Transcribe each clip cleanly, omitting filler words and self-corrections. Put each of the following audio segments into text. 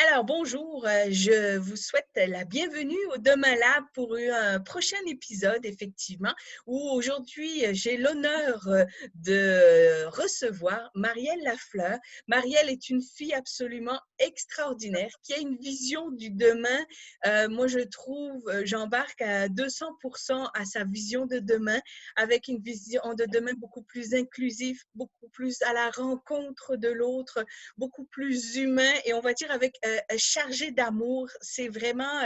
Alors, bonjour, je vous souhaite la bienvenue au Demain Lab pour un prochain épisode, effectivement, où aujourd'hui, j'ai l'honneur de recevoir Marielle Lafleur. Marielle est une fille absolument extraordinaire qui a une vision du demain. Moi, je trouve, j'embarque à 200% à sa vision de demain, avec une vision de demain beaucoup plus inclusive, beaucoup plus à la rencontre de l'autre, beaucoup plus humain et on va dire avec chargé d'amour. C'est vraiment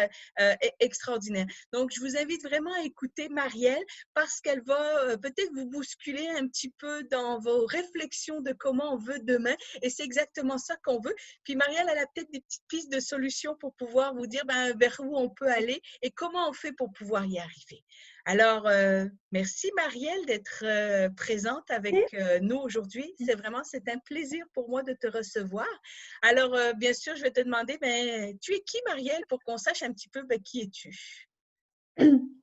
extraordinaire. Donc, je vous invite vraiment à écouter Marielle parce qu'elle va peut-être vous bousculer un petit peu dans vos réflexions de comment on veut demain et c'est exactement ça qu'on veut. Puis Marielle, elle a peut-être des petites pistes de solutions pour pouvoir vous dire vers où on peut aller et comment on fait pour pouvoir y arriver. Alors, merci Marielle d'être présente avec nous aujourd'hui. C'est un plaisir pour moi de te recevoir. Alors, bien sûr, je vais te demander, tu es qui Marielle pour qu'on sache un petit peu qui es-tu?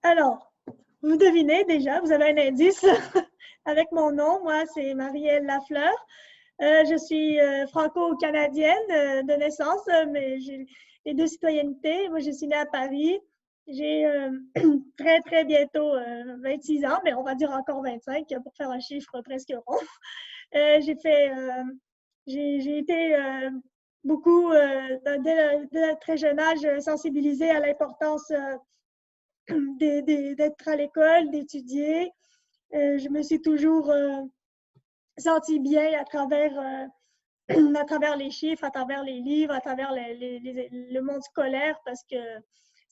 Alors, vous devinez déjà, vous avez un indice avec mon nom. Moi, c'est Marielle Lafleur. Je suis franco-canadienne de naissance, mais j'ai les deux citoyennetés. Moi, je suis née à Paris. J'ai très, très bientôt 26 ans, mais on va dire encore 25 pour faire un chiffre presque rond. J'ai fait, j'ai été beaucoup, dès un très jeune âge, sensibilisée à l'importance d'être à l'école, d'étudier. Je me suis toujours sentie bien à travers les chiffres, à travers les livres, à travers le monde scolaire parce que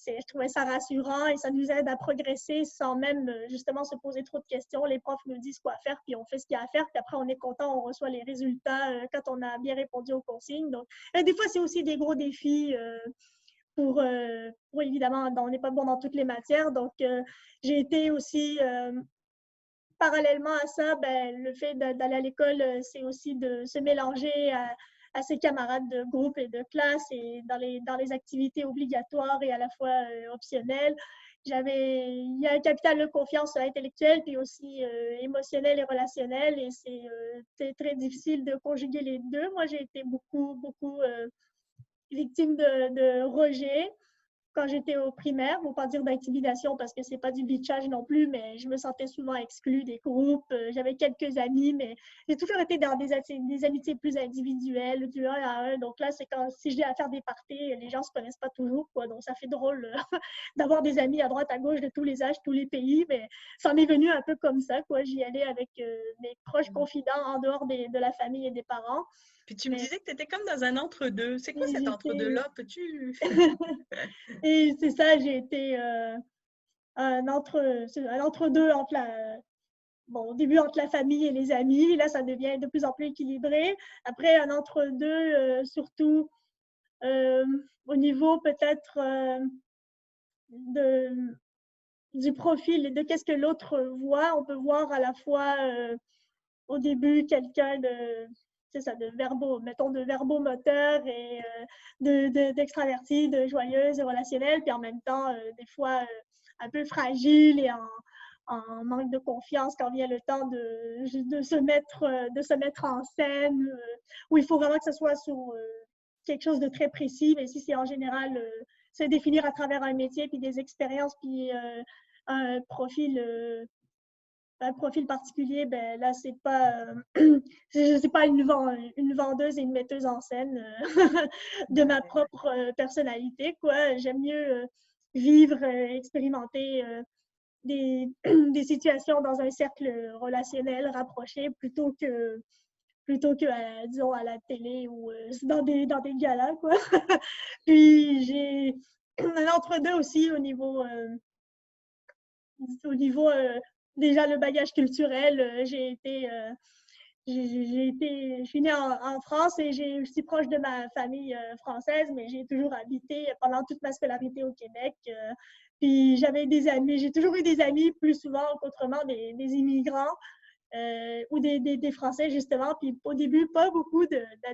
je trouvais ça rassurant et ça nous aide à progresser sans même justement se poser trop de questions. Les profs nous disent quoi faire, puis on fait ce qu'il y a à faire, puis après on est content, on reçoit les résultats quand on a bien répondu aux consignes. Donc, des fois, c'est aussi des gros défis pour évidemment, on n'est pas bon dans toutes les matières. Donc, j'ai été aussi parallèlement à ça, le fait d'aller à l'école, c'est aussi de se mélanger à ses camarades de groupe et de classe et dans les activités obligatoires et à la fois optionnelles. Il y a un capital de confiance intellectuelle puis aussi émotionnel et relationnel et c'est très difficile de conjuguer les deux. Moi, j'ai été beaucoup victime de rejet quand j'étais au primaire, pour pas dire d'intimidation parce que c'est pas du bitchage non plus, mais je me sentais souvent exclue des groupes. J'avais quelques amis, mais j'ai toujours été dans des amitiés plus individuelles, du 1 à 1. Donc là, c'est quand si j'ai à faire des parties, les gens se connaissent pas toujours, quoi. Donc ça fait drôle d'avoir des amis à droite, à gauche, de tous les âges, tous les pays, mais ça m'est venu un peu comme ça, quoi. J'y allais avec mes proches confidents en dehors de la famille et des parents. Puis tu me Mais disais que tu étais comme dans un entre-deux. C'est quoi cet j'étais entre-deux-là? Peux-tu... et c'est ça, j'ai été un entre-deux entre au début entre la famille et les amis. Là, ça devient de plus en plus équilibré. Après, un entre-deux, surtout euh, au niveau peut-être de, du profil et de qu'est-ce que l'autre voit. On peut voir à la fois au début quelqu'un c'est ça, mettons de verbomoteur et d'extraverti, de joyeuse et relationnelle, puis en même temps, des fois, un peu fragile et en manque de confiance quand vient le temps de se mettre en scène, où il faut vraiment que ce soit sur quelque chose de très précis, mais si c'est en général se définir à travers un métier, puis des expériences, puis un profil particulier, là, c'est pas une vendeuse et une metteuse en scène de ma propre personnalité, quoi. J'aime mieux vivre, expérimenter des situations dans un cercle relationnel rapproché plutôt que disons, à la télé ou dans des galas, quoi. Puis, j'ai un entre-deux aussi au niveau déjà le bagage culturel. Je suis née en France et je suis proche de ma famille française, mais j'ai toujours habité pendant toute ma scolarité au Québec. Puis j'avais des amis, j'ai toujours eu des amis plus souvent qu'autrement, des immigrants. ou des Français, justement. Puis au début, pas beaucoup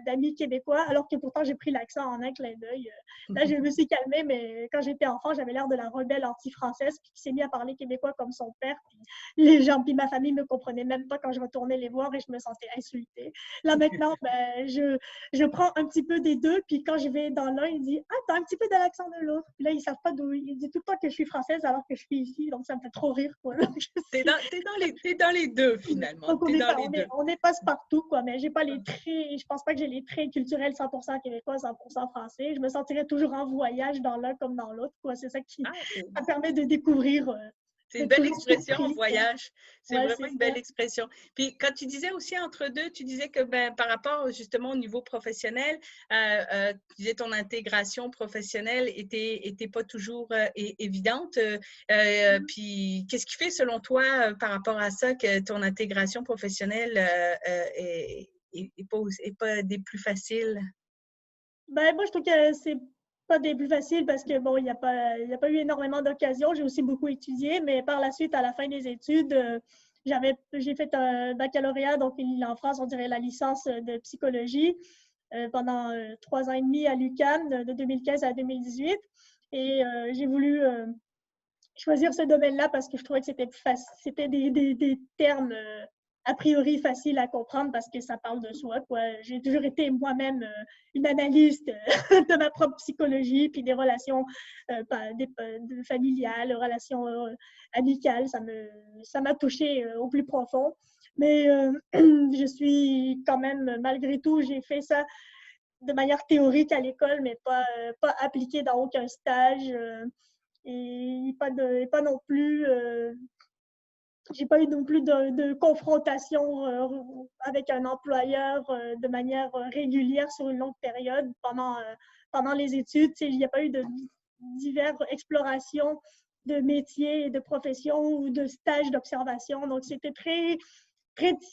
d'amis québécois, alors que pourtant, j'ai pris l'accent en un clin d'œil. Là, je me suis calmée, mais quand j'étais enfant, j'avais l'air de la rebelle anti-française, puis qui s'est mis à parler québécois comme son père. Puis les gens, puis ma famille me comprenaient même pas quand je retournais les voir et je me sentais insultée. Là, maintenant, ben, je prends un petit peu des deux, puis quand je vais dans l'un, il dit « Ah, t'as un petit peu de l'accent de l'autre. » Puis là, ils savent pas d'où. Il dit tout le temps que je suis française alors que je suis ici, donc ça me fait trop rire, quoi. T'es dans les deux, finalement. Donc, T'es dans les deux. on est passe-partout, quoi, mais j'ai pas les traits, je pense pas que j'ai les traits culturels 100% québécois, 100% français. Je me sentirais toujours en voyage dans l'un comme dans l'autre, quoi. C'est ça qui ça permet de découvrir. C'est une belle expression, voyage. C'est ouais, vraiment une belle expression. Puis quand tu disais aussi entre deux, tu disais que par rapport justement au niveau professionnel, tu disais ton intégration professionnelle était pas toujours évidente. Puis qu'est-ce qui fait selon toi par rapport à ça que ton intégration professionnelle est pas des plus faciles? Ben, moi, je trouve que c'est pas des plus faciles parce que, bon, il n'y a pas eu énormément d'occasions. J'ai aussi beaucoup étudié, mais par la suite, à la fin des études, j'ai fait un baccalauréat, donc en France, on dirait la licence de psychologie pendant 3 ans et demi à l'UQAM de 2015 à 2018. Et j'ai voulu choisir ce domaine-là parce que je trouvais que c'était des termes a priori faciles à comprendre parce que ça parle de soi, quoi. J'ai toujours été moi-même une analyste de ma propre psychologie, puis des relations familiales, relations amicales, ça m'a touchée au plus profond. Mais je suis quand même, malgré tout, j'ai fait ça de manière théorique à l'école, mais pas appliquée dans aucun stage. Et pas non plus j'ai pas eu non plus de confrontation avec un employeur de manière régulière sur une longue période pendant les études. Il n'y a pas eu de diverses explorations de métiers et de professions ou de stages d'observation. Donc, c'est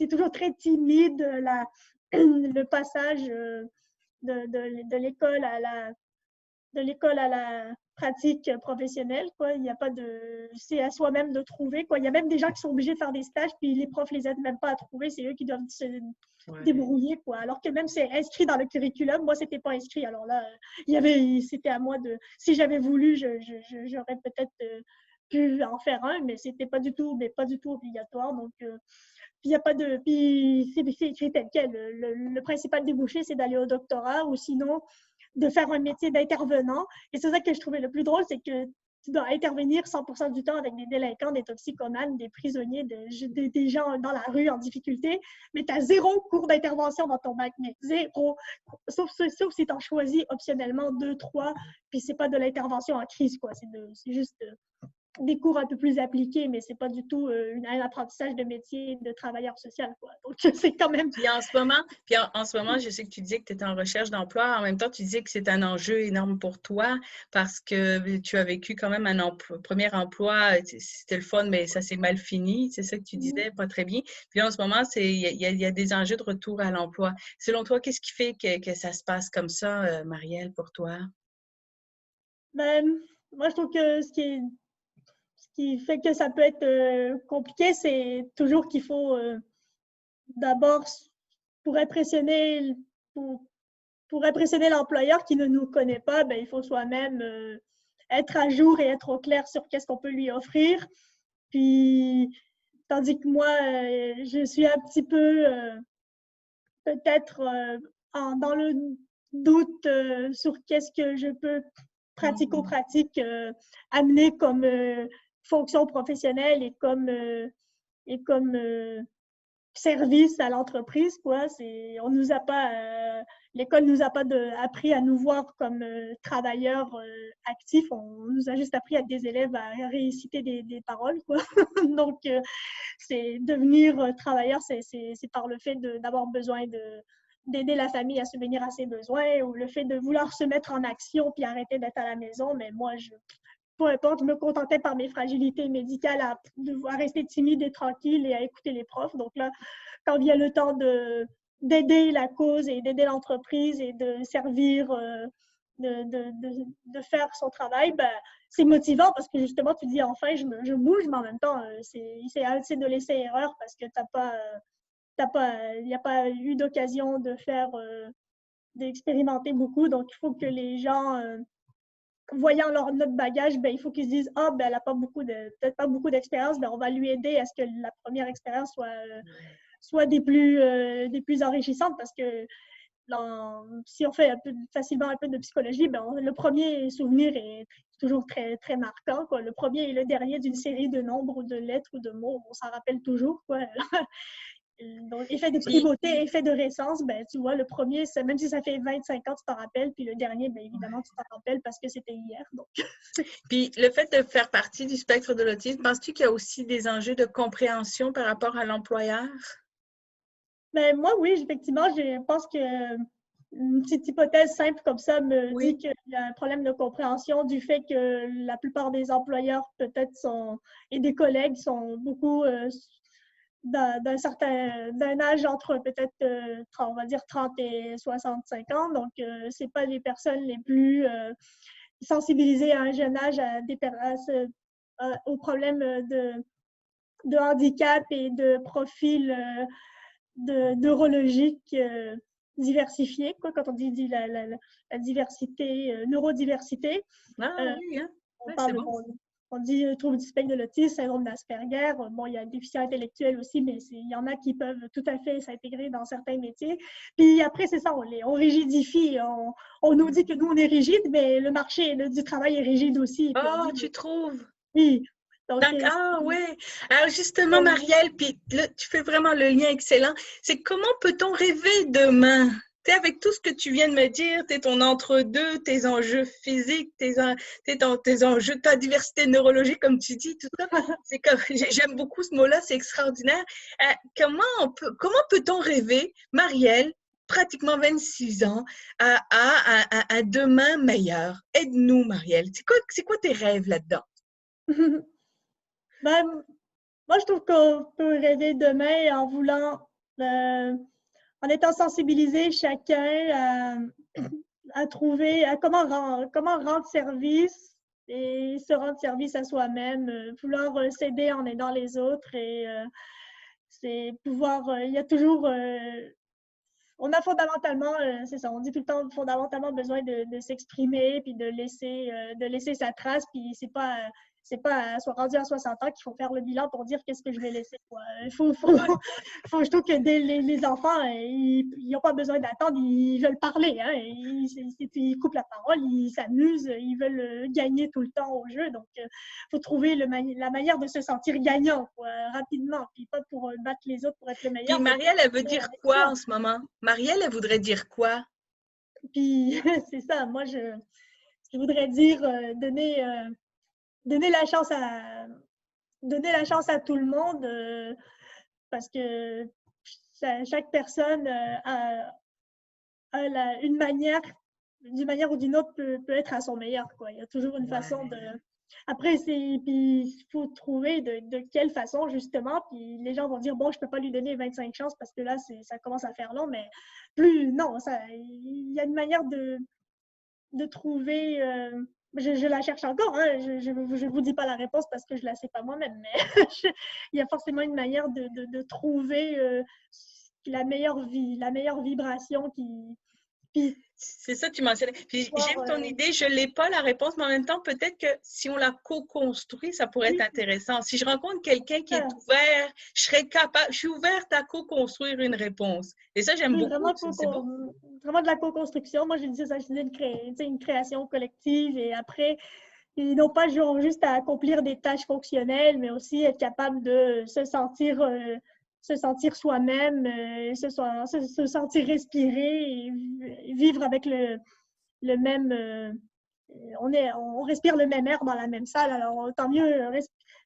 toujours très timide le passage de l'école à la pratique professionnelle, quoi. Il y a pas de... C'est à soi-même de trouver, quoi. Il y a même des gens qui sont obligés de faire des stages, puis les profs les aident même pas à trouver. C'est eux qui doivent se débrouiller, quoi. Alors que même c'est inscrit dans le curriculum. Moi, c'était pas inscrit. Alors là, c'était à moi de... Si j'avais voulu, j'aurais peut-être pu en faire un, mais c'était pas du tout obligatoire. Donc, puis il y a pas de... Puis c'est écrit tel quel. Le principal débouché, c'est d'aller au doctorat ou sinon de faire un métier d'intervenant. Et c'est ça que je trouvais le plus drôle, c'est que tu dois intervenir 100% du temps avec des délinquants, des toxicomanes, des prisonniers, des gens dans la rue en difficulté, mais tu as 0 cours d'intervention dans ton bac, mais 0. Sauf si tu en choisis optionnellement 2, 3, puis c'est pas de l'intervention en crise, quoi. C'est juste des cours un peu plus appliqués, mais c'est pas du tout un apprentissage de métier de travailleur social, quoi. Donc, c'est quand même... Puis en ce moment, je sais que tu disais que tu étais en recherche d'emploi. En même temps, tu disais que c'est un enjeu énorme pour toi parce que tu as vécu quand même un premier emploi. C'était le fun, mais ça s'est mal fini. C'est ça que tu disais, pas très bien. Puis en ce moment, il y a des enjeux de retour à l'emploi. Selon toi, qu'est-ce qui fait que ça se passe comme ça, Marielle, pour toi? Ben, moi, je trouve que ce qui fait que ça peut être compliqué, c'est toujours qu'il faut d'abord, pour impressionner, pour, pour impressionner l'employeur qui ne nous connaît pas, ben, il faut soi-même être à jour et être au clair sur qu'est-ce qu'on peut lui offrir. Puis, tandis que moi, je suis un petit peu peut-être dans le doute sur qu'est-ce que je peux pratico-pratique amener comme fonction professionnelle et comme service à l'entreprise, quoi. On nous a pas, l'école nous a pas appris à nous voir comme travailleurs actifs. On nous a juste appris à être des élèves à réciter des paroles, quoi. Donc, c'est devenir travailleur, c'est par le fait d'avoir besoin d'aider la famille à subvenir à ses besoins ou le fait de vouloir se mettre en action puis arrêter d'être à la maison. Mais moi, peu importe, je me contentais par mes fragilités médicales à rester timide et tranquille et à écouter les profs. Donc là, quand vient le temps d'aider la cause et d'aider l'entreprise et de servir de faire son travail, ben, c'est motivant parce que justement, tu dis enfin, je bouge, mais en même temps, c'est de laisser erreur parce que il n'y a pas eu d'occasion de faire, d'expérimenter beaucoup. Donc, il faut que les gens, voyant notre bagage, ben, il faut qu'ils se disent, ah, ben, elle n'a pas peut-être pas beaucoup d'expérience, ben, on va lui aider à ce que la première expérience soit des plus enrichissantes parce que si on fait facilement un peu de psychologie, ben, le premier souvenir est toujours très, très marquant, quoi. Le premier et le dernier d'une série de nombres ou de lettres ou de mots, on s'en rappelle toujours, quoi. Donc, effet de Puis, primauté, effet de récence, ben, tu vois, le premier, même si ça fait 25 ans, tu t'en rappelles, puis le dernier, ben, évidemment, tu t'en rappelles parce que c'était hier. Donc. puis, le fait de faire partie du spectre de l'autisme, penses-tu qu'il y a aussi des enjeux de compréhension par rapport à l'employeur? Ben, moi, oui, effectivement, je pense que une petite hypothèse simple comme ça me dit Oui. qu'il y a un problème de compréhension du fait que la plupart des employeurs peut-être et des collègues sont beaucoup d'un âge entre peut-être, on va dire 30 et 65 ans. Donc, c'est pas les personnes les plus sensibilisées à un jeune âge aux problèmes de handicap et de profil neurologique diversifié, quoi, quand on dit la diversité, neurodiversité. Ah Euh, oui, hein? on Ouais, c'est parle, bon. bon, on dit trouble du spectre de l'autisme, syndrome d'Asperger. Bon, il y a déficient intellectuel aussi, mais il y en a qui peuvent tout à fait s'intégrer dans certains métiers. Puis après, c'est ça, on rigidifie. On nous dit que nous, on est rigide, mais le marché du travail est rigide aussi. Puis on Oh, dit, tu trouves? oui. Donc, Donc, ah ouais. Alors justement, euh, Marielle, puis là, tu fais vraiment le lien excellent. C'est comment peut-on rêver demain? Tu sais, avec tout ce que tu viens de me dire, ton entre-deux, tes enjeux physiques, tes enjeux, ta diversité neurologique, comme tu dis, tout ça. C'est comme, j'aime beaucoup ce mot-là, c'est extraordinaire. Comment peut-on rêver, Marielle, pratiquement 26 ans, à un demain meilleur? Aide-nous, Marielle. C'est quoi tes rêves là-dedans? ben, moi, je trouve qu'on peut rêver demain en voulant, en étant sensibilisé chacun à trouver, comment rendre service et se rendre service à soi-même, vouloir s'aider en aidant les autres et c'est pouvoir, il y a toujours, on a fondamentalement, c'est ça, on dit tout le temps, fondamentalement besoin de s'exprimer puis de laisser sa trace. Puis c'est pas soit rendu à 60 ans qu'il faut faire le bilan pour dire qu'est-ce que je vais laisser, quoi. Je trouve que les enfants, ils n'ont pas besoin d'attendre, ils veulent parler. Hein, ils coupent la parole, ils s'amusent, ils veulent gagner tout le temps au jeu. Donc, il faut trouver la manière de se sentir gagnant, quoi, rapidement. Puis pas pour battre les autres pour être le Puis meilleur, mais pour Marielle, elle veut être dire avec quoi soi. en ce moment? Marielle, elle voudrait dire quoi? Puis c'est ça, moi, je voudrais dire donner la chance à tout le monde parce que chaque personne une manière, d'une manière ou d'une autre, peut être à son meilleur, quoi. Il y a toujours une façon de. Ouais. Après, puis il faut trouver de quelle façon, justement. Puis les gens vont dire, bon, je ne peux pas lui donner 25 chances parce que là, ça commence à faire long, mais non, il y a une manière de trouver. Je la cherche encore, hein. Je ne vous dis pas la réponse parce que je ne la sais pas moi-même, mais il y a forcément une manière de trouver la meilleure vie, la meilleure vibration puis C'est ça, tu mentionnais. Puis pouvoir, j'aime ton idée, je n'ai pas la réponse, mais en même temps, peut-être que si on la co-construit, ça pourrait être oui, intéressant. Si je rencontre quelqu'un qui est ça. ouvert, je suis ouverte à co-construire une réponse. Et ça, j'aime Oui, beaucoup. vraiment, C'est beau. vraiment de la co-construction. Moi, je dis ça, je dis une création collective et après, ils n'ont pas juste à accomplir des tâches fonctionnelles, mais aussi être capable de se sentir soi-même, se sentir respirer et vivre avec le même. On respire le même air dans la même salle, alors tant mieux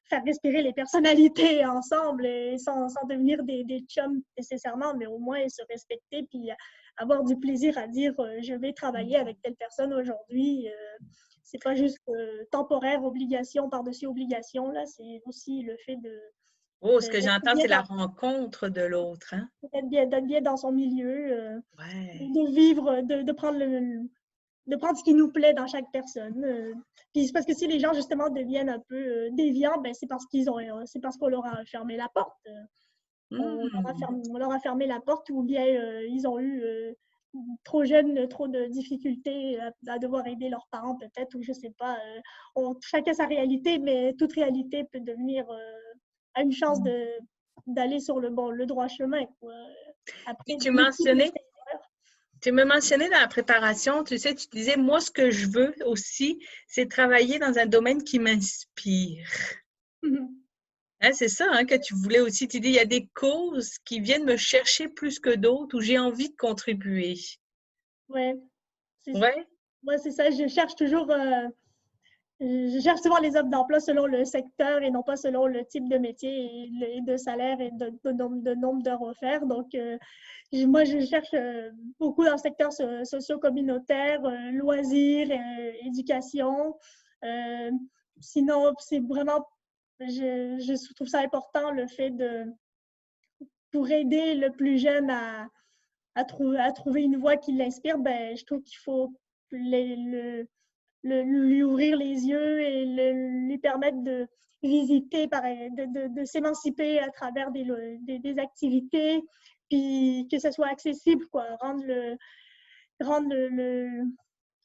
faire respirer les personnalités ensemble et sans devenir des chums nécessairement, mais au moins se respecter puis avoir du plaisir à dire je vais travailler avec telle personne aujourd'hui. C'est pas juste temporaire, obligation par-dessus obligation, là, c'est aussi le fait Oh, ce que d'être j'entends, bien c'est la rencontre de l'autre, hein? d'être bien dans son milieu, Ouais. de vivre, de prendre de prendre ce qui nous plaît dans chaque personne. Puis c'est parce que si les gens, justement, deviennent un peu déviants, ben, c'est parce qu'on leur a fermé la porte. On leur a fermé la porte ou bien ils ont eu trop jeunes, trop de difficultés à devoir aider leurs parents peut-être, ou je sais pas. Chacun sa réalité, mais toute réalité peut devenir a une chance d'aller sur le droit chemin, quoi. Après, Puis tu me mentionnais dans la préparation, tu sais, tu disais, moi, ce que je veux aussi, c'est travailler dans un domaine qui m'inspire. Hein, c'est ça hein, que tu voulais aussi. Tu dis, il y a des causes qui viennent me chercher plus que d'autres où j'ai envie de contribuer. ouais, c'est Ouais? ouais, c'est ça. Je cherche souvent les offres d'emploi selon le secteur et non pas selon le type de métier et de salaire et de nombre d'heures offertes. Donc, moi, je cherche beaucoup dans le secteur socio-communautaire, loisirs, éducation. Sinon, c'est vraiment, je trouve ça important le fait pour aider le plus jeune à trouver une voie qui l'inspire, ben, je trouve qu'il faut lui ouvrir les yeux et lui permettre de visiter, de s'émanciper à travers des activités, puis que ce soit accessible, quoi, rendre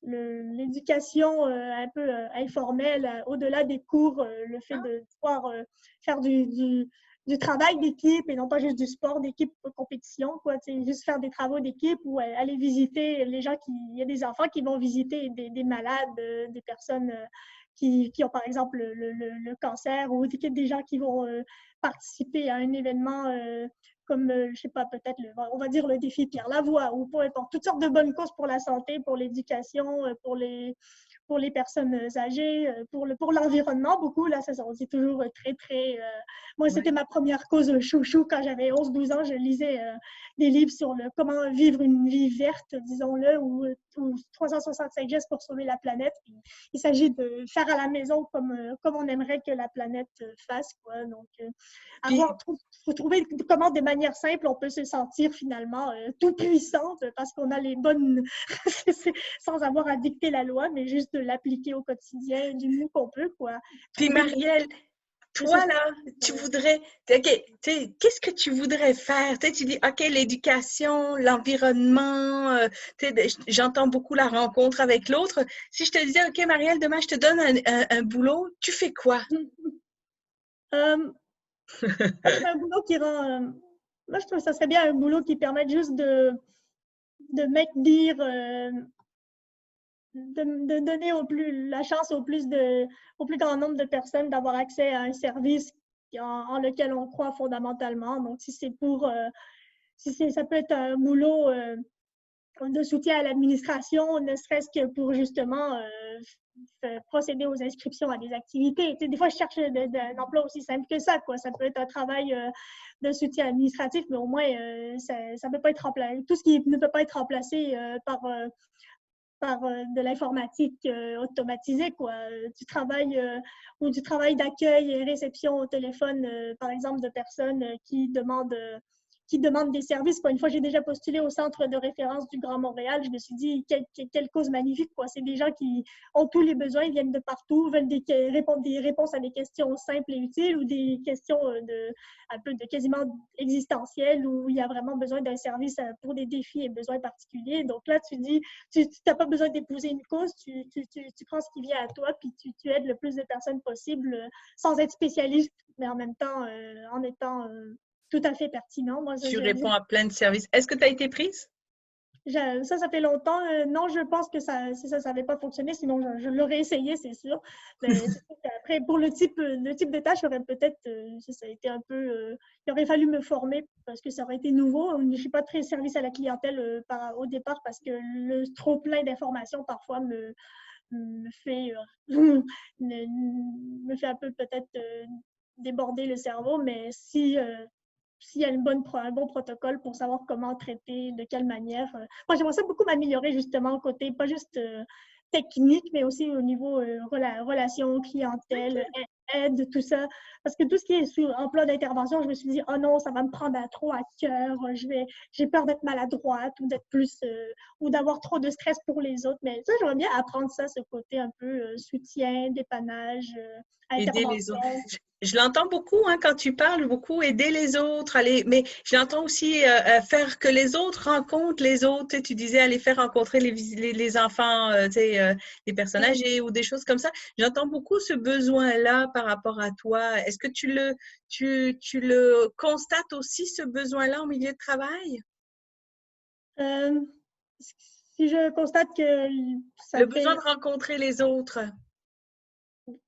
l'éducation un peu informelle, au-delà des cours, le fait de pouvoir faire du travail d'équipe et non pas juste du sport d'équipe compétition, quoi, juste faire des travaux d'équipe ou aller visiter les gens il y a des enfants qui vont visiter des malades, des personnes qui ont par exemple le cancer ou des gens qui vont participer à un événement comme, je ne sais pas, peut-être, on va dire le défi Pierre Lavoie, ou peu importe, toutes sortes de bonnes causes pour la santé, pour l'éducation, pour les personnes âgées, pour l'environnement, beaucoup. Là, ça, on dit toujours très, très... moi, c'était ma première cause chouchou quand j'avais 11-12 ans. Je lisais des livres sur comment vivre une vie verte, disons-le, ou 365 gestes pour sauver la planète. Puis, il s'agit de faire à la maison comme on aimerait que la planète fasse, quoi. Donc, faut trouver comment, de manière simple, on peut se sentir finalement tout puissante parce qu'on a les bonnes, sans avoir à dicter la loi, mais juste de l'appliquer au quotidien du mieux qu'on peut, quoi. Puis Marielle, toi là, tu voudrais, OK, qu'est-ce que tu voudrais faire? Tu dis, OK, l'éducation, l'environnement, j'entends beaucoup la rencontre avec l'autre. Si je te disais, OK, Marielle, demain, je te donne un boulot, tu fais quoi? Un boulot qui rend... moi, je trouve que ça serait bien un boulot qui permette juste de maintenir, de donner la chance au plus grand nombre de personnes d'avoir accès à un service en lequel on croit fondamentalement. Donc, si c'est ça peut être un boulot de soutien à l'administration, ne serait-ce que pour justement procéder aux inscriptions à des activités. Des fois, je cherche un emploi aussi simple que ça, quoi. Ça peut être un travail de soutien administratif, mais au moins, ça peut pas être remplacé. Tout ce qui ne peut pas être remplacé par de l'informatique automatisée, quoi. Du travail ou du travail d'accueil et réception au téléphone, par exemple, de personnes qui demandent des services. Une fois, j'ai déjà postulé au centre de référence du Grand Montréal. Je me suis dit, quelle cause magnifique, quoi. C'est des gens qui ont tous les besoins, ils viennent de partout, veulent répondre des réponses à des questions simples et utiles ou des questions un peu de quasiment existentielles où il y a vraiment besoin d'un service pour des défis et besoins particuliers. Donc là, tu dis, tu n'as pas besoin d'épouser une cause, tu prends ce qui vient à toi, puis tu aides le plus de personnes possible sans être spécialiste, mais en même temps, en étant tout à fait pertinent. Moi, tu réponds à plein de services. Est-ce que tu as été prise? Ça fait longtemps. Non, je pense que ça n'avait pas fonctionné, sinon je l'aurais essayé, c'est sûr. Mais après, pour le type de tâche, j'aurais peut-être, ça a été un peu, il aurait fallu me former parce que ça aurait été nouveau. Je ne suis pas très service à la clientèle au départ parce que le trop plein d'informations parfois me fait un peu peut-être déborder le cerveau, mais s'il y a un bon protocole pour savoir comment traiter, de quelle manière. Moi, j'aimerais ça beaucoup m'améliorer justement au côté, pas juste technique, mais aussi au niveau relations, clientèle, aide, tout ça. Parce que tout ce qui est sur emploi d'intervention, je me suis dit, oh non, ça va me prendre trop à cœur, j'ai peur d'être maladroite ou d'être plus, ou d'avoir trop de stress pour les autres. Mais ça, j'aimerais bien apprendre ça, ce côté un peu soutien, dépannage, Aider les autres. intervention. Je l'entends beaucoup quand tu parles, beaucoup aider les autres, mais je l'entends aussi faire que les autres rencontrent les autres. Tu disais aller faire rencontrer les enfants, les personnes âgées ou des choses comme ça. J'entends beaucoup ce besoin-là par rapport à toi. Est-ce que tu le constates aussi, ce besoin-là au milieu de travail? Euh, Si je constate que ça Le besoin fait... de rencontrer les autres.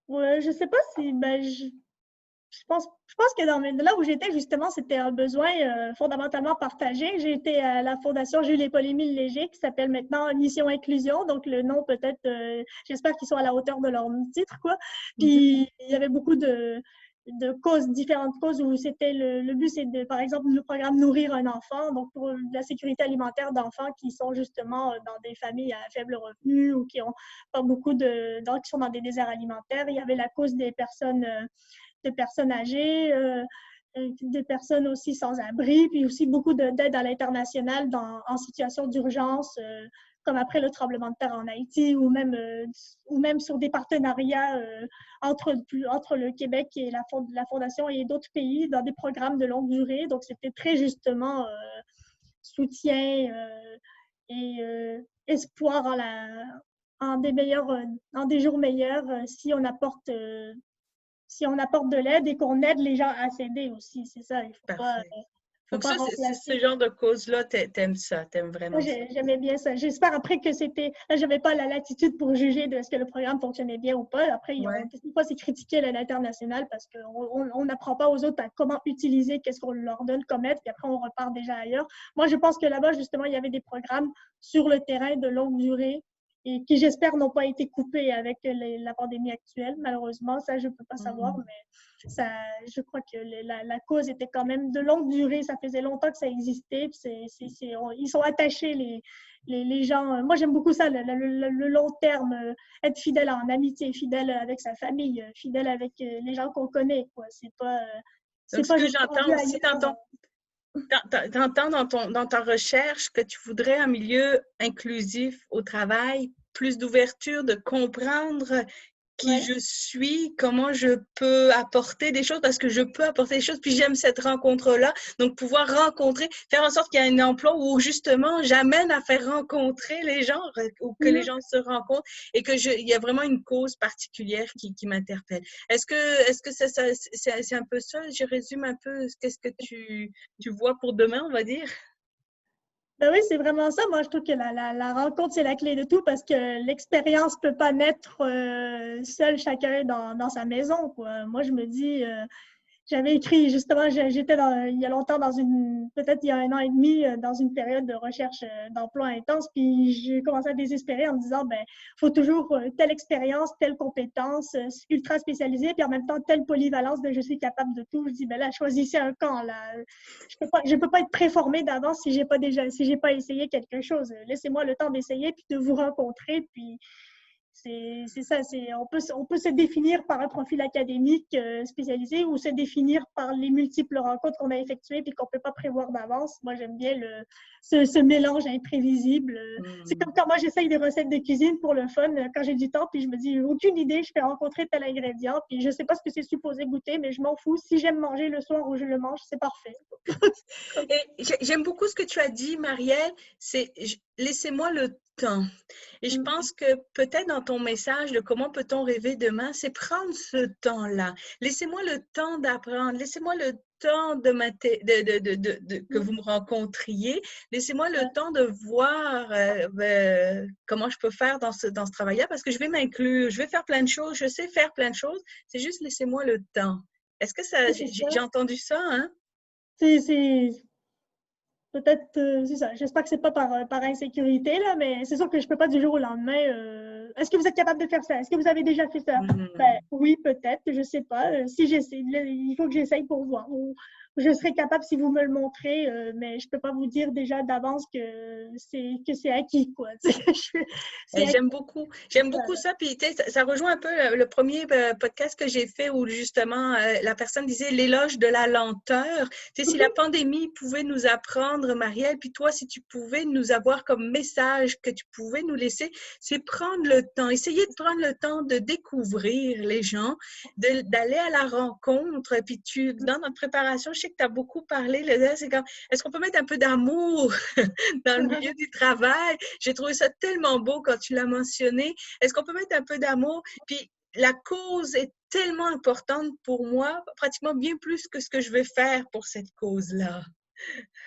Ouais, je sais pas si... Ben, je pense que là où j'étais, justement, c'était un besoin fondamentalement partagé. J'ai été à la Fondation Jules et Pauline Léger, qui s'appelle maintenant Mission Inclusion. Donc, le nom, peut-être, j'espère qu'ils sont à la hauteur de leur titre, quoi. Puis, il y avait beaucoup de causes, différentes causes où c'était le but, c'est de, par exemple, le programme Nourrir un enfant, donc pour la sécurité alimentaire d'enfants qui sont justement dans des familles à faible revenu ou qui ont pas beaucoup qui sont dans des déserts alimentaires. Il y avait la cause des personnes âgées, des personnes aussi sans abri, puis aussi beaucoup d'aide à l'international en situation d'urgence, comme après le tremblement de terre en Haïti, ou même sur des partenariats entre le Québec et la Fondation et d'autres pays dans des programmes de longue durée. Donc, c'était très justement soutien et espoir en des jours meilleurs si on apporte de l'aide et qu'on aide les gens à s'aider aussi. C'est ça, il ne faut Donc pas ça, c'est ce remplacer. genre de cause-là, t'aimes ça, t'aimes Moi, vraiment ça. j'aimais bien ça. J'espère après que c'était... Là, je n'avais pas la latitude pour juger de est-ce que le programme fonctionnait bien ou pas. Après, Ouais. des fois, c'est critiquer l'aide internationale parce qu'on n'apprend pas aux autres à comment utiliser, qu'est-ce qu'on leur donne comme aide, puis après, on repart déjà ailleurs. Moi, je pense que là-bas, justement, il y avait des programmes sur le terrain de longue durée et qui, j'espère, n'ont pas été coupés avec la pandémie actuelle. Malheureusement, ça, je ne peux pas savoir, mais ça, je crois que la cause était quand même de longue durée. Ça faisait longtemps que ça existait. Ils sont attachés, les gens. Moi, j'aime beaucoup ça, le long terme, être fidèle en amitié, fidèle avec sa famille, fidèle avec les gens qu'on connaît. Donc, C'est ce pas que juste j'entends rendu aussi ailleurs. t'entends dans ta recherche que tu voudrais un milieu inclusif au travail, plus d'ouverture, de comprendre qui Ouais. je suis, comment je peux apporter des choses, parce que je peux apporter des choses, puis j'aime cette rencontre-là. Donc, pouvoir rencontrer, faire en sorte qu'il y ait un emploi où, justement, j'amène à faire rencontrer les gens, ou que les gens se rencontrent, et il y a vraiment une cause particulière qui m'interpelle. Est-ce que c'est un peu ça? Je résume un peu, qu'est-ce que tu vois pour demain, on va dire? Ben oui, c'est vraiment ça. Moi, je trouve que la rencontre, c'est la clé de tout parce que l'expérience ne peut pas naître seul chacun dans sa maison, quoi. Moi, je me dis, j'avais écrit, justement, j'étais il y a longtemps peut-être il y a 1 an et demi, dans une période de recherche d'emploi intense, puis j'ai commencé à désespérer en me disant, ben, faut toujours telle expérience, telle compétence, ultra spécialisée, puis en même temps, telle polyvalence de je suis capable de tout. Je dis, ben là, choisissez un camp, là. Je peux pas être préformée d'avance si j'ai pas essayé quelque chose. Laissez-moi le temps d'essayer, puis de vous rencontrer, puis c'est ça, on peut se définir par un profil académique spécialisé ou se définir par les multiples rencontres qu'on a effectuées et qu'on ne peut pas prévoir d'avance. Moi, j'aime bien ce mélange imprévisible. C'est comme quand moi, j'essaye des recettes de cuisine pour le fun quand j'ai du temps, puis je me dis, aucune idée, je fais rencontrer tel ingrédient, puis je ne sais pas ce que c'est supposé goûter, mais je m'en fous. Si j'aime manger le soir où je le mange, c'est parfait. Et j'aime beaucoup ce que tu as dit, Marielle, c'est laissez-moi le temps. Et je pense que peut-être dans ton message de comment peut-on rêver demain, c'est prendre ce temps-là. Laissez-moi le temps d'apprendre. Laissez-moi le temps que vous me rencontriez. Laissez-moi le temps de voir comment je peux faire dans ce travail-là parce que je vais m'inclure. Je vais faire plein de choses. Je sais faire plein de choses. C'est juste laissez-moi le temps. Est-ce que ça, j'ai entendu ça, hein? C'est peut-être, c'est ça. J'espère que c'est pas par insécurité, là, mais c'est sûr que je peux pas du jour au lendemain. Est-ce que vous êtes capable de faire ça? Est-ce que vous avez déjà fait ça? Ben, oui, peut-être, je sais pas. Si j'essaie, il faut que j'essaye pour voir. je serai capable si vous me le montrez, mais je peux pas vous dire déjà d'avance que c'est acquis, quoi. C'est acquis. J'aime beaucoup ça. Puis, tu sais, ça rejoint un peu le premier podcast que j'ai fait où justement la personne disait l'éloge de la lenteur. Tu sais, si la pandémie pouvait nous apprendre, Marielle, puis toi, si tu pouvais nous avoir comme message que tu pouvais nous laisser, c'est prendre le temps, essayer de prendre le temps de découvrir les gens, d'aller à la rencontre. Puis dans notre préparation, je sais que tu as beaucoup parlé, c'est comme, est-ce qu'on peut mettre un peu d'amour dans le milieu du travail? J'ai trouvé ça tellement beau quand tu l'as mentionné. Est-ce qu'on peut mettre un peu d'amour? Puis la cause est tellement importante pour moi, pratiquement bien plus que ce que je vais faire pour cette cause-là.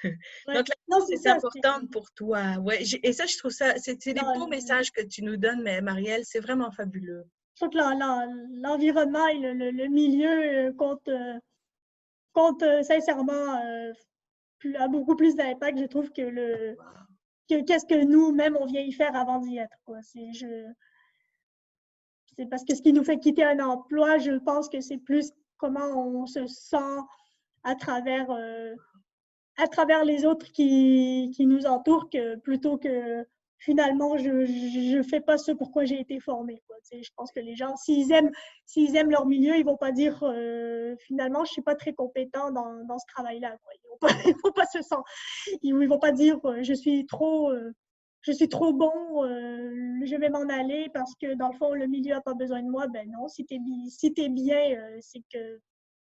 Ouais. Donc, la Non, cause c'est est ça. importante pour toi. Ouais, et ça, je trouve ça, c'est des beaux Non, messages que tu nous donnes, mais Marielle, c'est vraiment fabuleux. je trouve que l'environnement et le milieu compte sincèrement a beaucoup plus d'impact, je trouve, que qu'est-ce que nous-mêmes on vient y faire avant d'y être, quoi. C'est parce que ce qui nous fait quitter un emploi, je pense que c'est plus comment on se sent à travers, euh, à travers les autres qui nous entourent que plutôt que finalement je fais pas ce pourquoi j'ai été formée, quoi. Tu sais, je pense que les gens, s'ils aiment leur milieu, ils vont pas dire finalement je suis pas très compétent dans ce travail-là, quoi. Ils vont pas se sentir, ils vont pas dire je suis trop bon, je vais m'en aller parce que dans le fond le milieu a pas besoin de moi. Ben non, si t'es bien,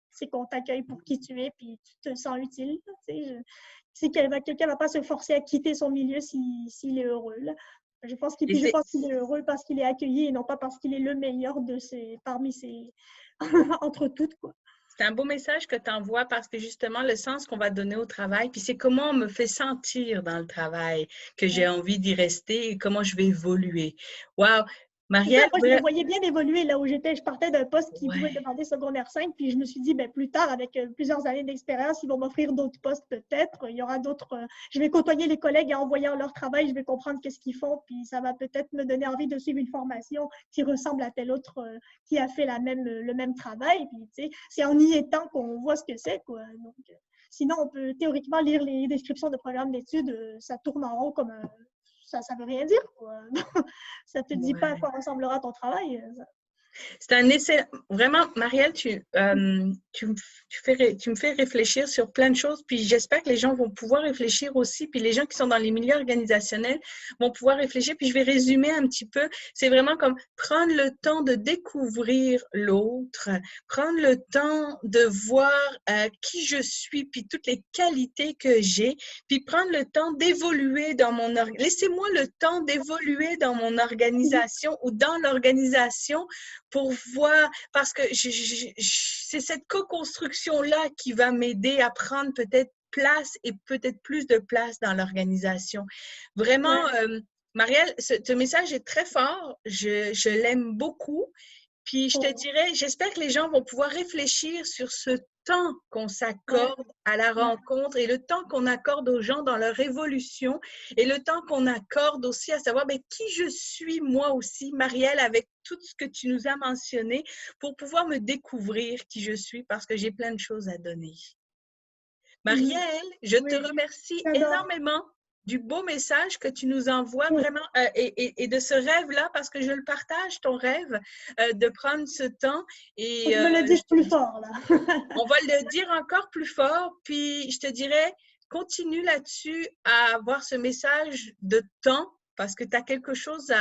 c'est qu'on t'accueille pour qui tu es, puis tu te sens utile. Si quelqu'un ne va pas se forcer à quitter son milieu s'il est heureux. Là. Je pense qu'il est heureux parce qu'il est accueilli et non pas parce qu'il est le meilleur parmi ses entre toutes, quoi. C'est un beau message que tu envoies parce que justement, le sens qu'on va donner au travail, puis c'est comment on me fait sentir dans le travail, que j'ai envie d'y rester et comment je vais évoluer. Wow! C'est ça, Marielle, moi, je me voyais bien évoluer là où j'étais. Je partais d'un poste qui pouvait ouais. demander secondaire 5, puis je me suis dit, ben, plus tard, avec plusieurs années d'expérience, ils vont m'offrir d'autres postes peut-être. Il y aura d'autres. Je vais côtoyer les collègues et en voyant leur travail, je vais comprendre qu'est-ce qu'ils font, puis ça va peut-être me donner envie de suivre une formation qui ressemble à tel autre qui a fait le même travail. Puis, tu sais, c'est en y étant qu'on voit ce que c'est, quoi. Donc, sinon, on peut théoriquement lire les descriptions de programmes d'études, ça tourne en rond comme un ça veut rien dire, quoi. Ça te dit pas à Ouais. quoi ressemblera ton travail. C'est un essai. Vraiment, Marielle, tu me fais réfléchir sur plein de choses, puis j'espère que les gens vont pouvoir réfléchir aussi, puis les gens qui sont dans les milieux organisationnels vont pouvoir réfléchir, puis je vais résumer un petit peu. C'est vraiment comme prendre le temps de découvrir l'autre, prendre le temps de voir qui je suis, puis toutes les qualités que j'ai, puis prendre le temps d'évoluer dans mon laissez-moi le temps d'évoluer dans mon organisation ou dans l'organisation pour voir, parce que c'est cette co-construction-là qui va m'aider à prendre peut-être place et peut-être plus de place dans l'organisation. Vraiment, Marielle, ce message est très fort. Je l'aime beaucoup. Puis je te dirais, j'espère que les gens vont pouvoir réfléchir sur ce temps qu'on s'accorde à la rencontre et le temps qu'on accorde aux gens dans leur évolution et le temps qu'on accorde aussi à savoir ben, qui je suis moi aussi, Marielle, avec tout ce que tu nous as mentionné pour pouvoir me découvrir qui je suis parce que j'ai plein de choses à donner. Marielle, je te remercie énormément du beau message que tu nous envoies vraiment et de ce rêve-là parce que je le partage, ton rêve de prendre ce temps. Et, on me le dit plus fort, là. on va le dire encore plus fort, puis je te dirais, continue là-dessus à avoir ce message de temps parce que tu as quelque chose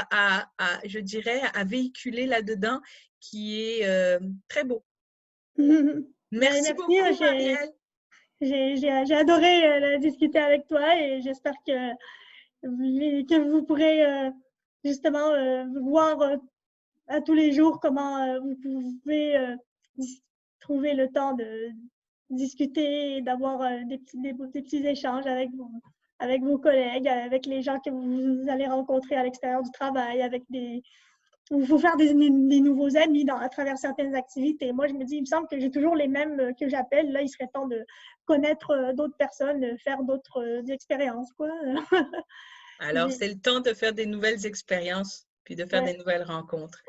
je dirais, à véhiculer là-dedans qui est très beau. Merci beaucoup, Marielle. J'ai adoré discuter avec toi et j'espère que vous pourrez justement voir à tous les jours comment vous pouvez trouver le temps de discuter et d'avoir des petits échanges avec vos collègues, avec les gens que vous allez rencontrer à l'extérieur du travail, il faut faire des nouveaux amis à travers certaines activités. Moi, je me dis, il me semble que j'ai toujours les mêmes que j'appelle. Là, il serait temps de connaître d'autres personnes, faire d'autres expériences, quoi. Alors, c'est le temps de faire des nouvelles expériences puis de faire des nouvelles rencontres.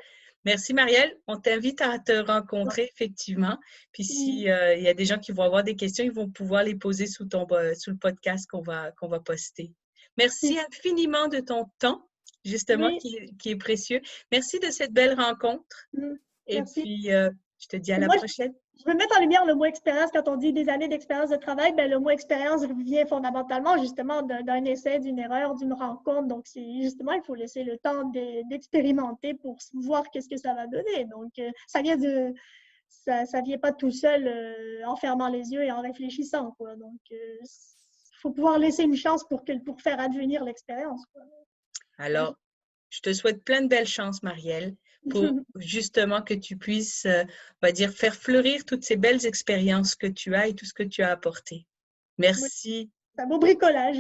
Merci, Marielle. On t'invite à te rencontrer, effectivement. Puis s'il Oui, y a des gens qui vont avoir des questions, ils vont pouvoir les poser sous le podcast qu'on va poster. Merci oui, infiniment de ton temps, justement, oui, qui est précieux. Merci de cette belle rencontre. mm, Et merci. puis, je te dis à Et la moi, prochaine. je veux mettre en lumière le mot expérience. Quand on dit des années d'expérience de travail, ben, le mot expérience vient fondamentalement justement d'un essai, d'une erreur, d'une rencontre. Donc, justement, il faut laisser le temps d'expérimenter pour voir qu'est-ce que ça va donner. Donc, ça vient pas tout seul en fermant les yeux et en réfléchissant, quoi. Donc, il faut pouvoir laisser une chance pour faire advenir l'expérience, quoi. Alors, je te souhaite plein de belles chances, Marielle, pour justement que tu puisses, on va dire, faire fleurir toutes ces belles expériences que tu as et tout ce que tu as apporté. Oui, Merci. c'est un beau bricolage.